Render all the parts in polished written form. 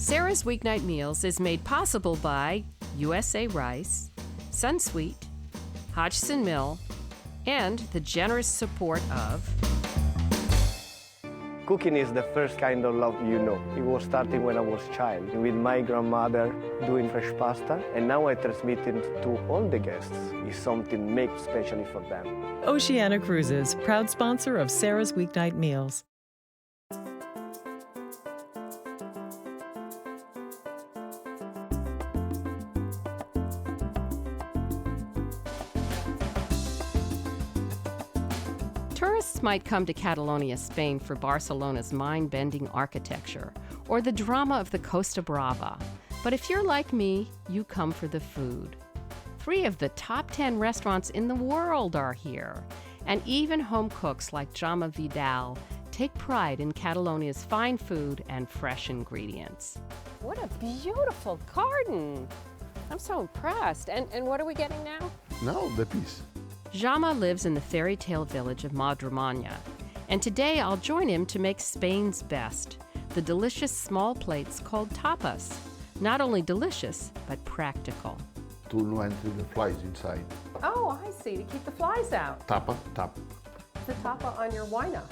Sara's Weeknight Meals is made possible by USA Rice, Sunsweet, Hodgson Mill, and the generous support of... Cooking is the first kind of love you know. It was starting when I was a child, with my grandmother doing fresh pasta, and now I transmit it to all the guests. It's something made especially for them. Oceana Cruises, proud sponsor of Sara's Weeknight Meals. Tourists might come to Catalonia, Spain for Barcelona's mind-bending architecture or the drama of the Costa Brava. But if you're like me, you come for the food. 3 of the top 10 restaurants in the world are here. And even home cooks like Juame Vidal take pride in Catalonia's fine food and fresh ingredients. What a beautiful garden! I'm so impressed. And what are we getting now? Now the peas. Juame lives in the fairy tale village of Madremanya, and today I'll join him to make Spain's best, the delicious small plates called tapas. Not only delicious, but practical. To not enter the flies inside. Oh, I see, to keep the flies out. Tapa. The tapa on your huayna.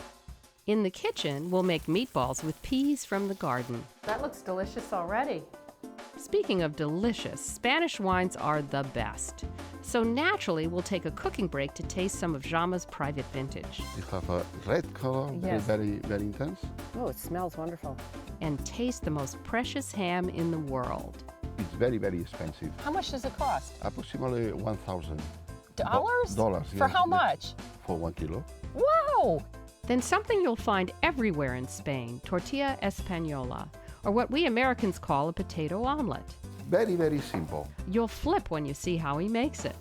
In the kitchen, we'll make meatballs with peas from the garden. That looks delicious already. Speaking of delicious, Spanish wines are the best. So naturally, we'll take a cooking break to taste some of Juame's private vintage. You have a red color, Yes. very intense. Oh, it smells wonderful. And taste the most precious ham in the world. It's very expensive. How much does it cost? Approximately $1,000. Dollars? yes. For how much? For 1 kilo. Wow! Then something you'll find everywhere in Spain, Tortilla Espanola, or what we Americans call a potato omelette. Very simple. You'll flip when you see how he makes it.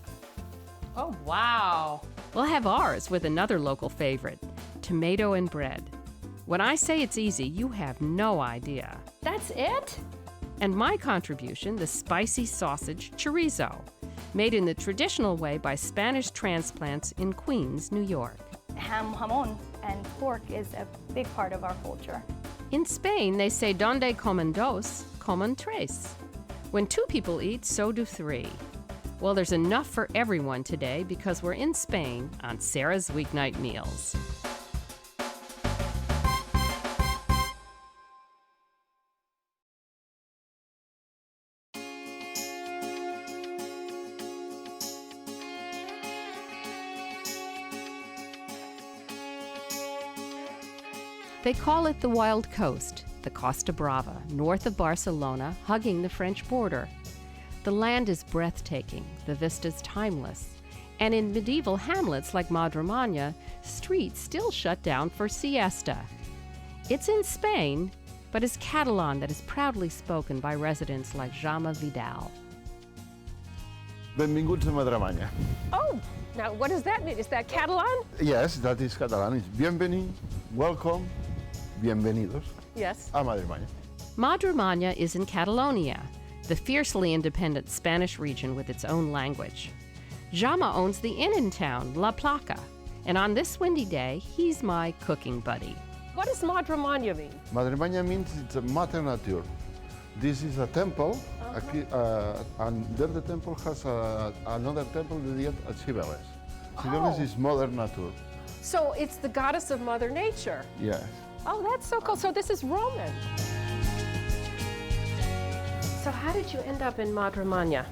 Oh, wow. We'll have ours with another local favorite, tomato and bread. When I say it's easy, you have no idea. That's it? And my contribution, the spicy sausage chorizo, made in the traditional way by Spanish transplants in Queens, New York. Jamón, and pork is a big part of our culture. In Spain, they say donde comen dos, comen tres. When 2 people eat, so do 3. Well, there's enough for everyone today because we're in Spain on Sara's Weeknight Meals. They call it the Wild Coast, the Costa Brava, north of Barcelona, hugging the French border. The land is breathtaking, the vista's timeless, and in medieval hamlets like Madremanya, streets still shut down for siesta. It's in Spain, but is Catalan that is proudly spoken by residents like Juame Vidal. Benvinguts a Madremanya. Oh, now what does that mean? Is that Catalan? Yes, that is Catalan. It's bienvenido, welcome, bienvenidos Yes. a Madremanya. Madremanya is in Catalonia, the fiercely independent Spanish region with its own language. Juame owns the inn in town, La Placa, and on this windy day, he's my cooking buddy. What does Madremanya mean? Madremanya means it's a mater nature. This is a temple, and then the temple has another temple dedicated at Cibeles. Cibeles is mother nature. So it's the goddess of Mother Nature. Yes. Oh, that's so cool. So this is Roman. So how did you end up in Madremanya?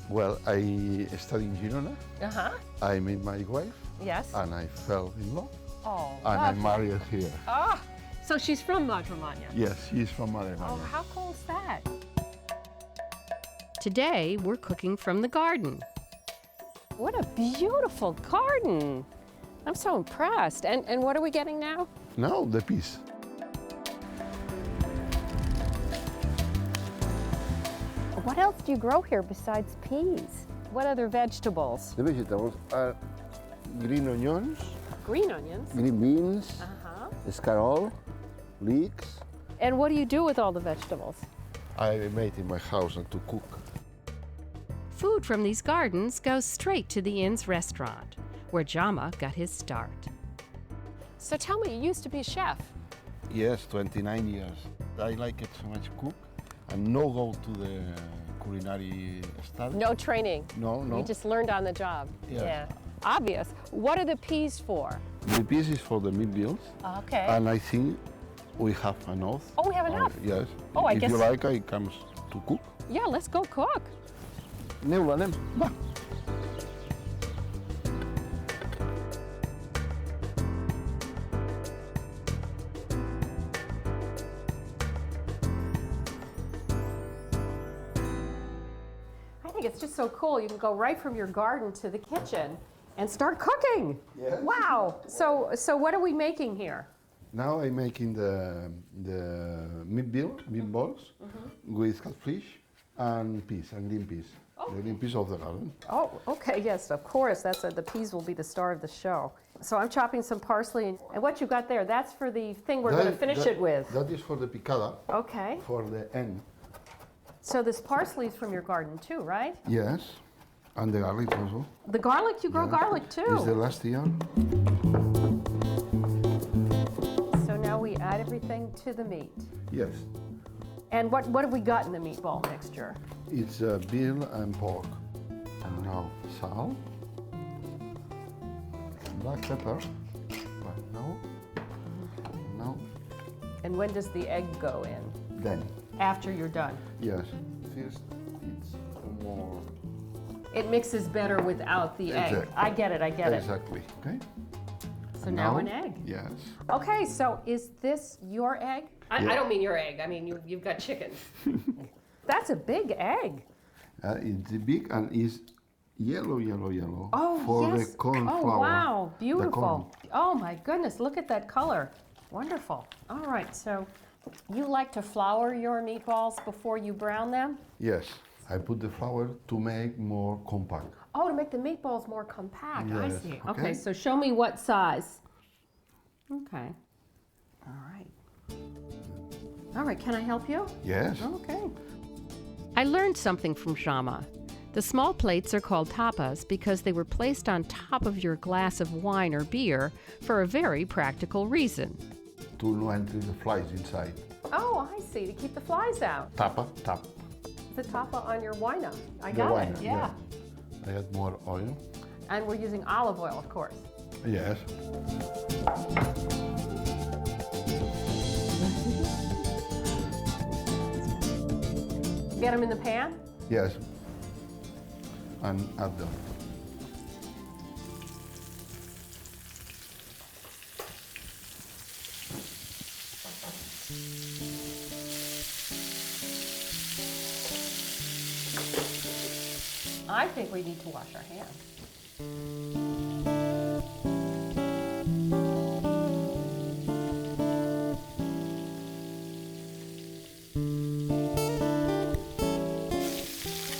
Well, I studied in Girona. Uh-huh. I met my wife, Yes. and I fell in love, Oh, and I lovely. married here. Ah, so she's from Madremanya. Yes, she's from Madremanya. Oh, how cool is that? Today, we're cooking from the garden. What a beautiful garden. I'm so impressed. And what are we getting now? Now the peas. What else do you grow here besides peas? What other vegetables? The vegetables are green onions, Green onions. green beans, Uh-huh. escarole, leeks. And what do you do with all the vegetables? I made in my house and to cook. Food from these gardens goes straight to the inn's restaurant, where Juame got his start. So tell me, you used to be a chef. Yes, 29 years. I like it so much cook. and no go to the culinary study. No training. No, no. You just learned on the job. Yeah. Obvious. What are the peas for? The piece is for the meatballs, Okay. and I think we have enough. Oh, we have enough? Yes. Oh, I if guess- you like, I comes to cook. Yeah, let's go cook. Neula, anem. Va. I think it's just so cool. You can go right from your garden to the kitchen and start cooking. Yes. Wow. So what are we making here? Now I'm making the meatballs with catfish and peas, and green peas. The green peas of the garden. Oh, okay, yes, of course. The peas will be the star of the show. So I'm chopping some parsley, and what you got there, that's for the thing we're going to finish it with. That is for the piccata, Okay. for the end. So this parsley is from your garden too, right? Yes, and the garlic also. The garlic, you grow Yeah. garlic too. It's the last year. So now we add everything to the meat. Yes, And what have we got in the meatball mixture? it's veal and pork. And now salt, black pepper. But now, And when does the egg go in? then. After you're done. Yes, first it's more. It mixes better without the egg. Exactly. I get it, I get it. Exactly. Okay. So now an egg. Yes. Okay, so is this your egg? Yeah. I don't mean your egg, I mean you've got chicken. That's a big egg. It's big and it's yellow. Oh, for yes. the corn oh, flour. wow, The beautiful. corn. Oh my goodness, look at that color. Wonderful. All right, so you like to flour your meatballs before you brown them? Yes, I put the flour to make more compact. Oh, to make the meatballs more compact. I Yes, see. okay. Okay, so show me what size. Okay. All right. All right, can I help you? Yes. Okay. I learned something from Juame. The small plates are called tapas because they were placed on top of your glass of wine or beer for a very practical reason. To not enter the flies inside. Oh, I see, to keep the flies out. Tap. The tapa on your wine. I The got wine, it, yeah. I add more oil. And we're using olive oil, of course. Yes. Get them in the pan? Yes. And add them. I think we need to wash our hands.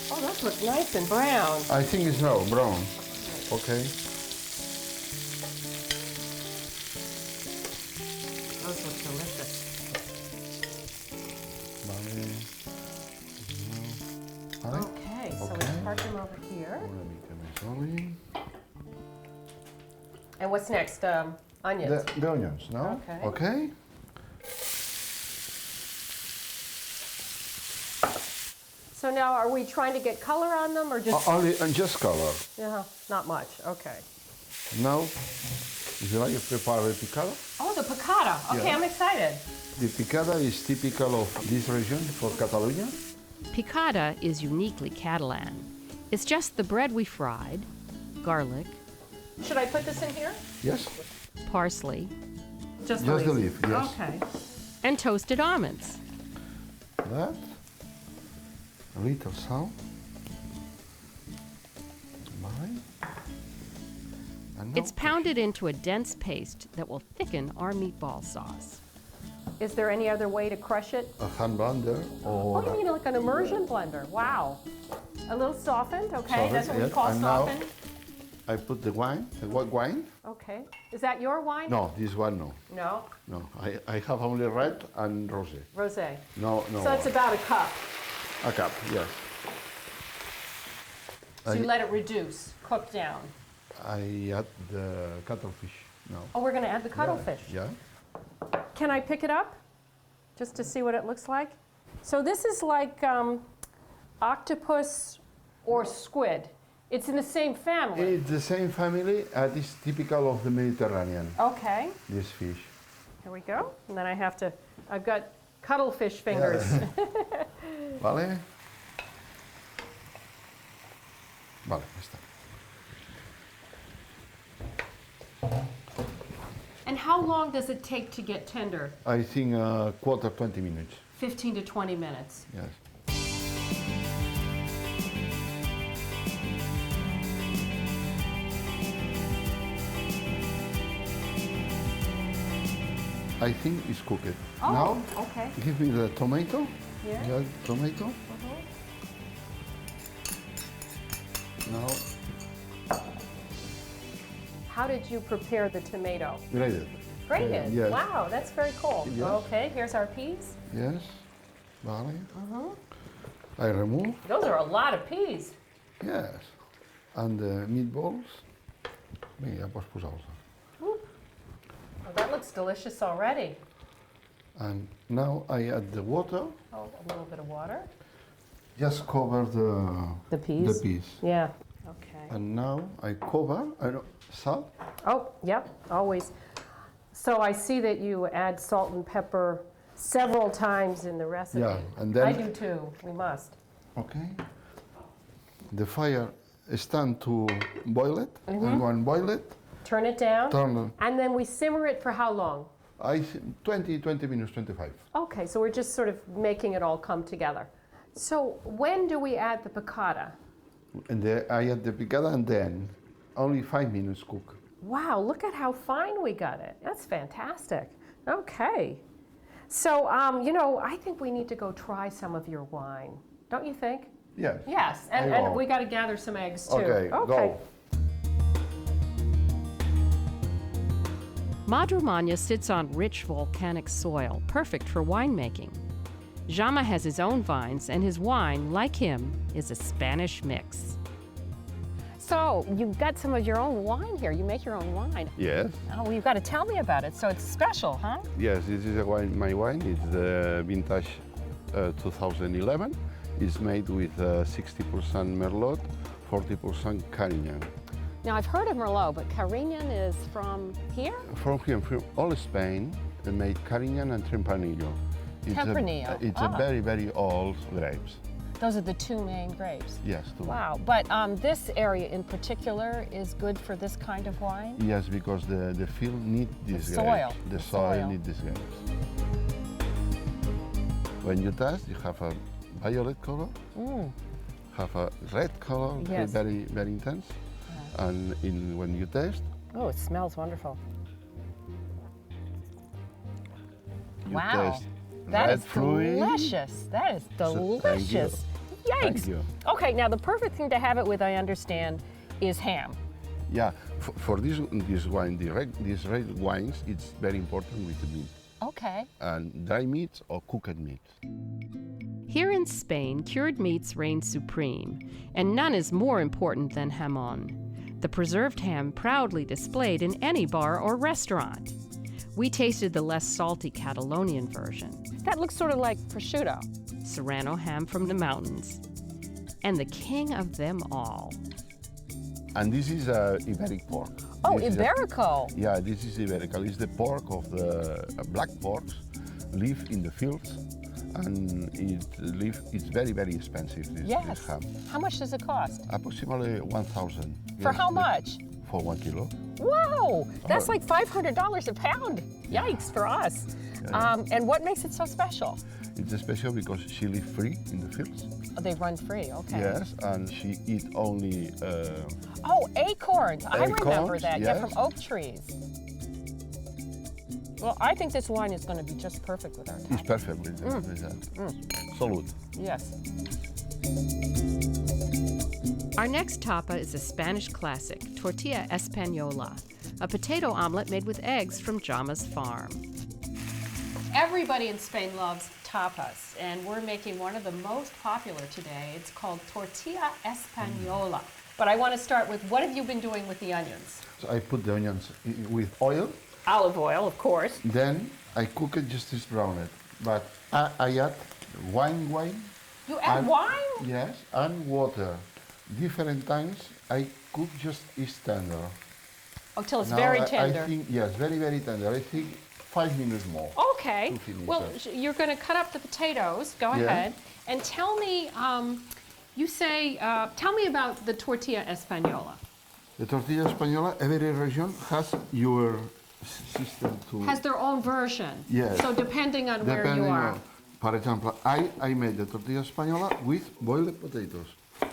Oh, those look nice and brown. I think it's now brown. Okay. Those look delicious. Vale. Okay, so Okay. we park them over here. Una mica més oli. And what's next? Onions. The onions, no? Okay. Okay. So now, are we trying to get color on them, or just? Only and just color. Yeah, not much. Okay. Now, if you like, prepare the piccata. Oh, the piccata. Okay, Yeah. I'm excited. The piccata is typical of this region for Catalonia. Piccata is uniquely Catalan. It's just the bread we fried, garlic. Should I put this in here? Yes. Parsley. Just the leaf, yes. Okay. And toasted almonds. That. A little salt. Vale. And now It's pounded into a dense paste that will thicken our meatball sauce. Is there any other way to crush it? a hand blender or Oh, you mean like an immersion blender? Wow. A little softened, okay? Softened, That's what we yes. call And now- softened. I put the wine. The white wine? Okay. Is that your wine? No, this one no. No? No, I have only red and rosé. Rosé. No. So it's about a cup. a cup. Yes. So you let it reduce, cook down. I add the cuttlefish now. Oh, we're gonna add the cuttlefish. Yeah. Can I pick it up? Just to see what it looks like? So this is like octopus or squid. It's in the same family. It's the same family. It's typical of the Mediterranean. Okay. This fish. Here we go. And then I've got cuttlefish fingers. Vale. Vale, está. And how long does it take to get tender? I think quarter 20 minutes. 15 to 20 minutes. Yes. I think it's cooked. Oh, Now, okay. give me the tomato. Yeah. Yeah, tomato. Now, How did you prepare the tomato? grated. Grated. Yes. Wow, that's very cool. Yes. Okay, here's our peas. Yes. Vale. I remove. Those are a lot of peas. Yes. And the meatballs. Vinga, pots posar-los. Well, that looks delicious already. And now I add the water. Oh, a little bit of water. Just cover The peas? the peas. Yeah. Okay. And now I cover, salt. Oh, yep, always. So I see that you add salt and pepper several times in the recipe. Yeah, and then- I do too. We must. Okay. The fire stand to boil it, and when boil it, Turn it down. turn it. And then we simmer it for how long? 20 minutes, 25. Okay, so we're just sort of making it all come together. So when do we add the piccata? And I add the piccata, and then only 5 minutes cook. Wow, look at how fine we got it. That's fantastic. Okay. So, I think we need to go try some of your wine. Don't you think? Yes. Yes, I and will. we got to gather some eggs too. Okay, go. Madremanya sits on rich volcanic soil, perfect for winemaking. Juame has his own vines, and his wine, like him, is a Spanish mix. So, you've got some of your own wine here. You make your own wine. Yes. Oh, well, you've got to tell me about it. So it's special, huh? Yes, this is my wine. It's the vintage 2011. It's made with 60% Merlot, 40% Carignan. Now, I've heard of Merlot, but Carignan is from here? From here, from all Spain, they made Carignan and Tempranillo. Tempranillo. It's a very, very old grapes. Those are the two main grapes. Yes. Wow, but this area in particular is good for this kind of wine? Yes, because the field need these soil. grapes. The The soil soil. need these grapes. When you taste, you have a violet color, have a red color, Yes. very, very intense. And when you taste, Oh, it smells wonderful. you Wow. taste That red is fluid. delicious. That is So, delicious. Thank Yikes. you. Okay, now the perfect thing to have it with, I understand, is ham. Yeah, for this wine, these red wines, it's very important with the meat. Okay. And dry meat or cooked meat. Here in Spain, cured meats reign supreme, and none is more important than jamón, the preserved ham proudly displayed in any bar or restaurant. We tasted the less salty Catalonian version. That looks sort of like prosciutto. Serrano ham from the mountains. And the king of them all. And this is Iberic pork. Oh, This is Iberico. Yeah, this is Iberical. It's the pork of the black porks, live in the fields, and it's very, very expensive, this ham. How much does it cost? Approximately 1,000. For how much? For 1 kilo. Wow, that's like $500 a pound. Yikes for us. And what makes it so special? It's special because she lives free in the fields. Oh, they run free, okay. Yes, and she eat only Oh, acorns. I remember Acorns, that. Yeah, yes. from oak trees. Well, I think this wine is going to be just perfect with our It's tapas. perfect with that. Salute. Yes. Our next tapa is a Spanish classic, Tortilla Espanola, a potato omelet made with eggs from Juame's farm. Everybody in Spain loves tapas, and we're making one of the most popular today. It's called Tortilla Espanola. But I want to start with, what have you been doing with the onions? So I put the onions with oil, Olive oil, of course. then I cook it just to brown it. But I add wine. You add And- wine? Yes, and water. Different times I cook just is tender. Oh, till it's Now very I tender. think, yes, very, very tender. I think 5 minutes more. Okay. to finish Well, that. you're going to cut up the potatoes. Go Yeah. ahead. And tell me, tell me about the tortilla española. The tortilla española, every region has your system to... Has their own version. Yes. So depending on where you are. For example, I made the tortilla española with boiled potatoes.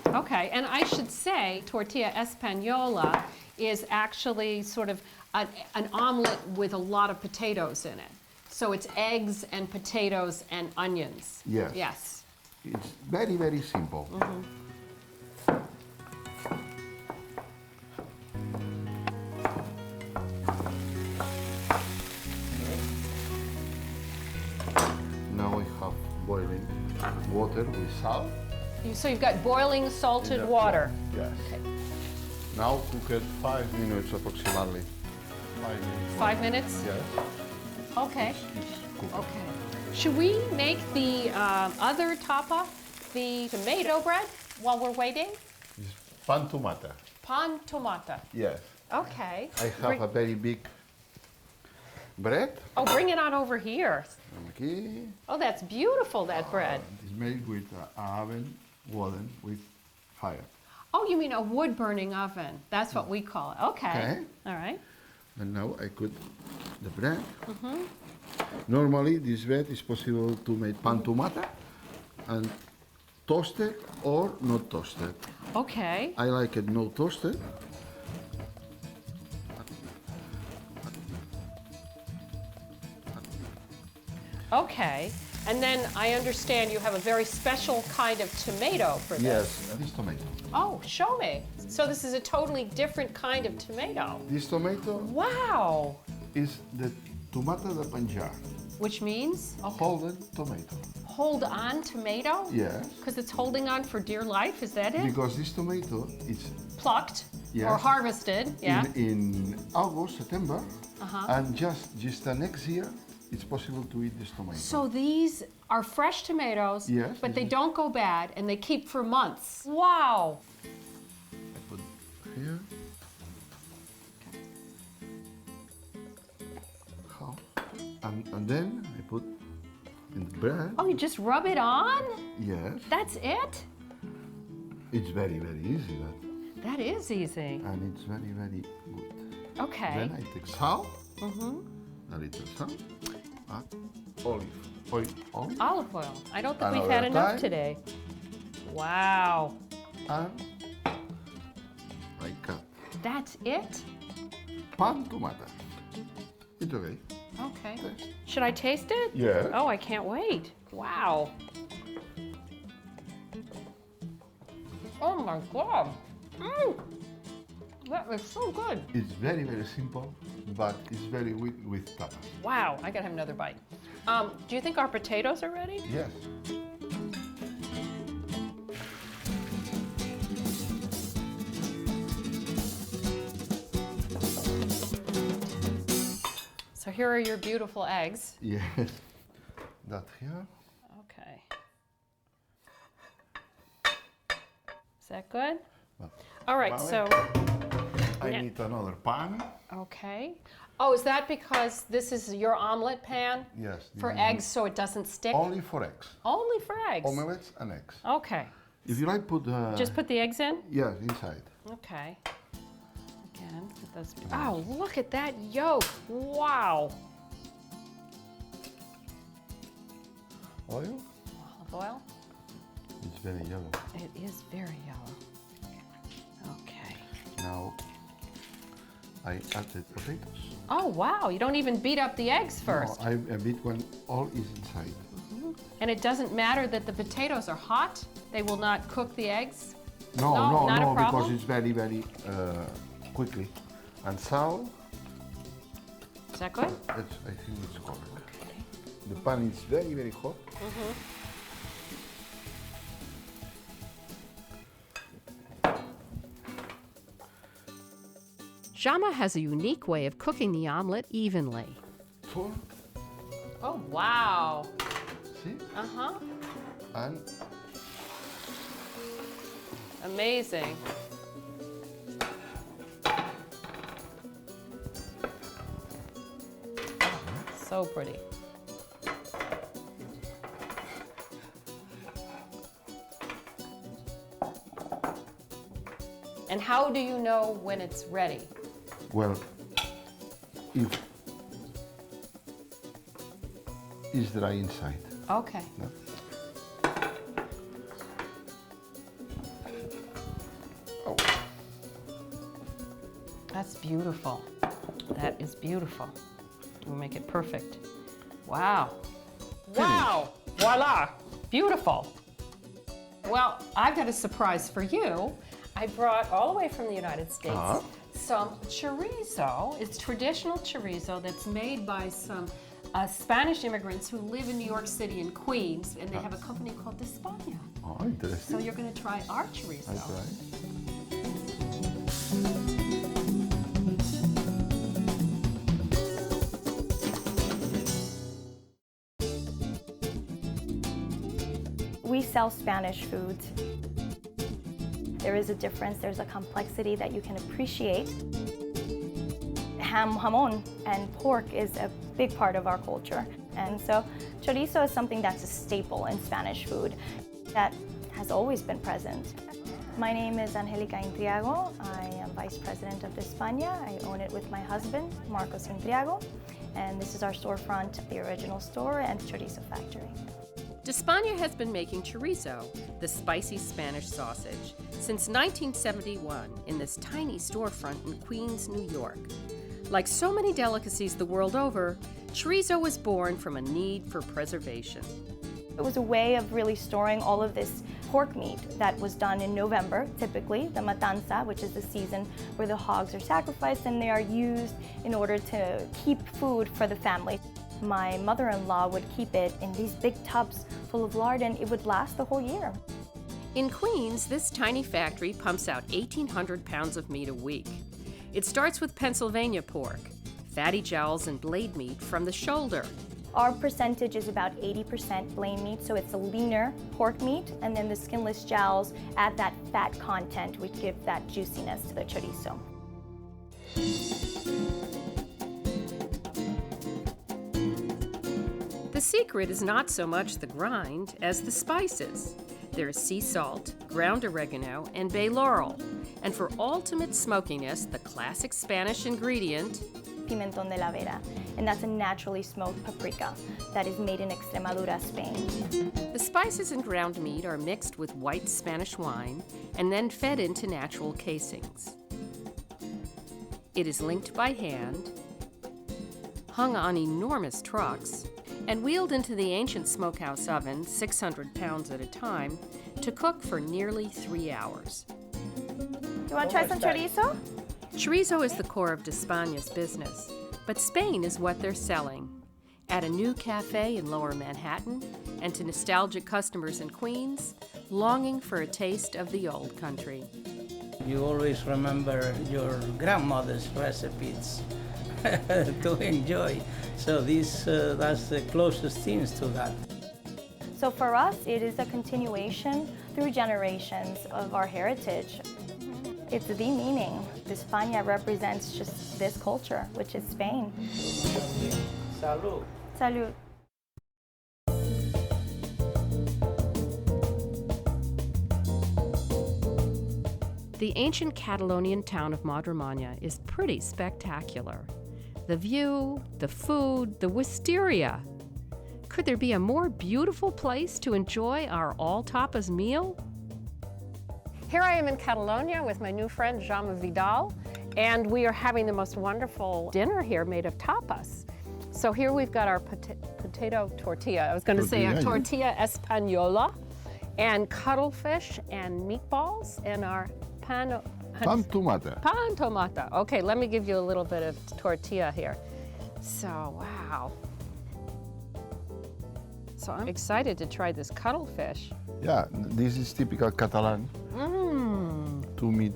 Okay, and I should say tortilla española is actually sort of an omelet with a lot of potatoes in it. So it's eggs and potatoes and onions. Yes. Yes. It's very, very simple. Now I have boiling water with salt. So you've got boiling salted Yeah. water. Yes. Now cook it 5 minutes approximately. 5 minutes. 5 minutes? Yes. Okay. It's cooked. Okay. Should we make the other tapa, the tomato bread, while we're waiting? It's pan tomata. Pan tomata. Yes. Okay. I have a very big bread. Oh, bring it on over here. Okay. Oh, that's beautiful, that bread. It's made with an oven, wooden, with fire. Oh, you mean a wood-burning oven. That's what we call it. Okay. Okay. All right. And now I cut the bread. Normally, this bread is possible to make pan tomata and toasted or not toasted. Okay. I like it not toasted. Okay. And then I understand you have a very special kind of tomato for this. Yes, this tomato. Oh, show me. So this is a totally different kind of tomato. This tomato Wow. is the tomata de penjar, Which means holding tomato. hold on tomato? Yes, Because it's holding on for dear life, is that it? because this tomato is Plucked or Yes. harvested, yeah. in August, September, Uh-huh. and just the next year, it's possible to eat this tomato. So these are fresh tomatoes, Yes, but this they is- don't go bad and they keep for months. Wow. I put here. How? And then I put in the bread. Oh, you just rub it on? Yes, That's it? it's very, very easy that, That is easy. and it's very, very good. Okay. Then I take salt, a little salt, and olive oil. Olive oil. I don't think we've Another had enough time. today. Wow. And I cut That's it? pan tomata. It's okay. Okay. Taste. Should I taste it? Yes. Oh, I can't wait. Wow. Oh my God. Mm. That is so good. It's very, very simple, but it's very weak with tapas. Wow, I gotta have another bite. Do you think our potatoes are ready? Yes. So here are your beautiful eggs. Yes. That here. Okay. Is that good? Well, All right, vale. so, I Yeah. need another pan. okay. Oh, is that because this is your omelet pan? Yes. this For is eggs so it doesn't stick? Only for eggs. Only for eggs? Omelettes and eggs. Okay. If you like, put Just put the eggs in? yes inside. Okay. Again, put those. Oh, look at that yolk. Wow. Oil. Olive oil. It's very yellow. It is very yellow. Okay. Now I add the potatoes. Oh, wow. You don't even beat up the eggs first. No, I beat when all is inside. And it doesn't matter that the potatoes are hot? They will not cook the eggs? No, No, no, not a no, because problem? it's very, very quickly. And salt, Is that good? I think it's correct. The pan is very, very hot. Juame has a unique way of cooking the omelet evenly. So, Oh, wow. see? Uh-huh. And Amazing. So pretty. And how do you know when it's ready? well, if it's dry inside. Okay. No? Oh, That's beautiful. That is beautiful. We'll make it perfect. Wow. Wow. Voila. Beautiful. Well, I've got a surprise for you. I brought all the way from the United States some chorizo. It's traditional chorizo that's made by some Spanish immigrants who live in New York City and Queens, and they have a company called España. oh, interesting. So you're going to try our chorizo. I try. We sell Spanish foods. There is a difference, there's a complexity that you can appreciate. Jamón and pork is a big part of our culture. And so chorizo is something that's a staple in Spanish food that has always been present. My name is Angelica Intriago. I am Vice President of España. I own it with my husband, Marcos Intriago. And this is our storefront, the original store and chorizo factory. España has been making chorizo, the spicy Spanish sausage, since 1971 in this tiny storefront in Queens, New York. Like so many delicacies the world over, chorizo was born from a need for preservation. It was a way of really storing all of this pork meat that was done in November, typically, the matanza, which is the season where the hogs are sacrificed and they are used in order to keep food for the family. My mother-in-law would keep it in these big tubs full of lard and it would last the whole year. In Queens, this tiny factory pumps out 1,800 pounds of meat a week. It starts with Pennsylvania pork, fatty jowls and blade meat from the shoulder. Our percentage is about 80% blade meat, so it's a leaner pork meat, and then the skinless jowls add that fat content, which give that juiciness to the chorizo. The secret is not so much the grind as the spices. There is sea salt, ground oregano, and bay laurel. And for ultimate smokiness, the classic Spanish ingredient, Pimentón de la Vera, and that's a naturally smoked paprika that is made in Extremadura, Spain. the spices and ground meat are mixed with white Spanish wine and then fed into natural casings. It is linked by hand, hung on enormous trucks, and wheeled into the ancient smokehouse oven, 600 pounds at a time, to cook for nearly 3 hours. Do you want to try some chorizo? Chorizo is the core of España's business, but Spain is what they're selling. At a new cafe in Lower Manhattan, and to nostalgic customers in Queens, longing for a taste of the old country. You always remember your grandmother's recipes to enjoy. So that's the closest things to that. So for us, it is a continuation through generations of our heritage. It's the meaning. España represents just this culture, which is Spain. Salud. Salud. The ancient Catalonian town of Madremanya is pretty spectacular. The view, the food, the wisteria. Could there be a more beautiful place to enjoy our all-tapas meal? Here I am in Catalonia with my new friend Juame Vidal, and we are having the most wonderful dinner here made of tapas. So here we've got our potato tortilla. I was going to say a Tortilla Espanola, and cuttlefish and meatballs, and our pan tomata. Pan tomata. Okay, let me give you a little bit of tortilla here. So, wow. So I'm excited to try this cuttlefish. Yeah, this is typical Catalan. To meat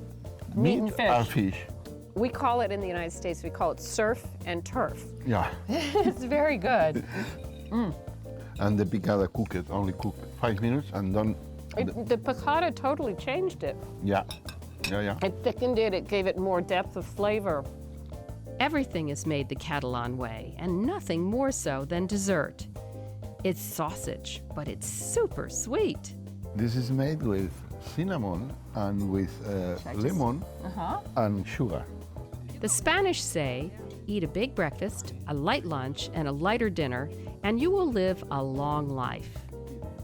and fish. or fish. We call it in the United States, we call it surf and turf. Yeah. It's very good. And the piccata only cook 5 minutes and done. The piccata totally changed it. Yeah. It thickened it, it gave it more depth of flavor. Everything is made the Catalan way, and nothing more so than dessert. It's sausage, but it's super sweet. This is made with cinnamon and with lemon and sugar. The Spanish say, eat a big breakfast, a light lunch, and a lighter dinner, and you will live a long life.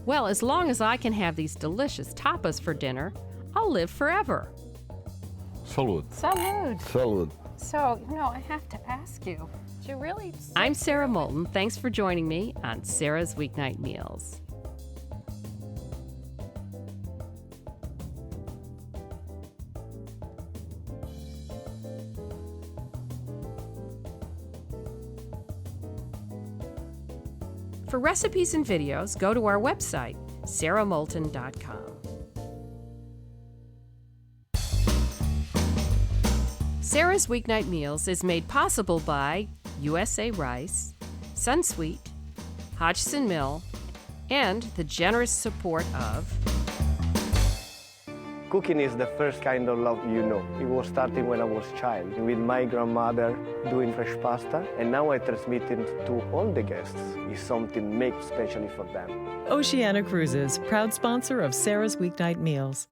Well, as long as I can have these delicious tapas for dinner, I'll live forever. Salud. Salud. Salud. So, I have to ask you, do you really... I'm Sara Moulton. Thanks for joining me on Sara's Weeknight Meals. For recipes and videos, go to our website, saramoulton.com. Sara's Weeknight Meals is made possible by USA Rice, Sunsweet, Hodgson Mill, and the generous support of... Cooking is the first kind of love you know. It was starting when I was a child, with my grandmother doing fresh pasta, and now I transmit it to all the guests. It's something made specially for them. Oceana Cruises, proud sponsor of Sara's Weeknight Meals.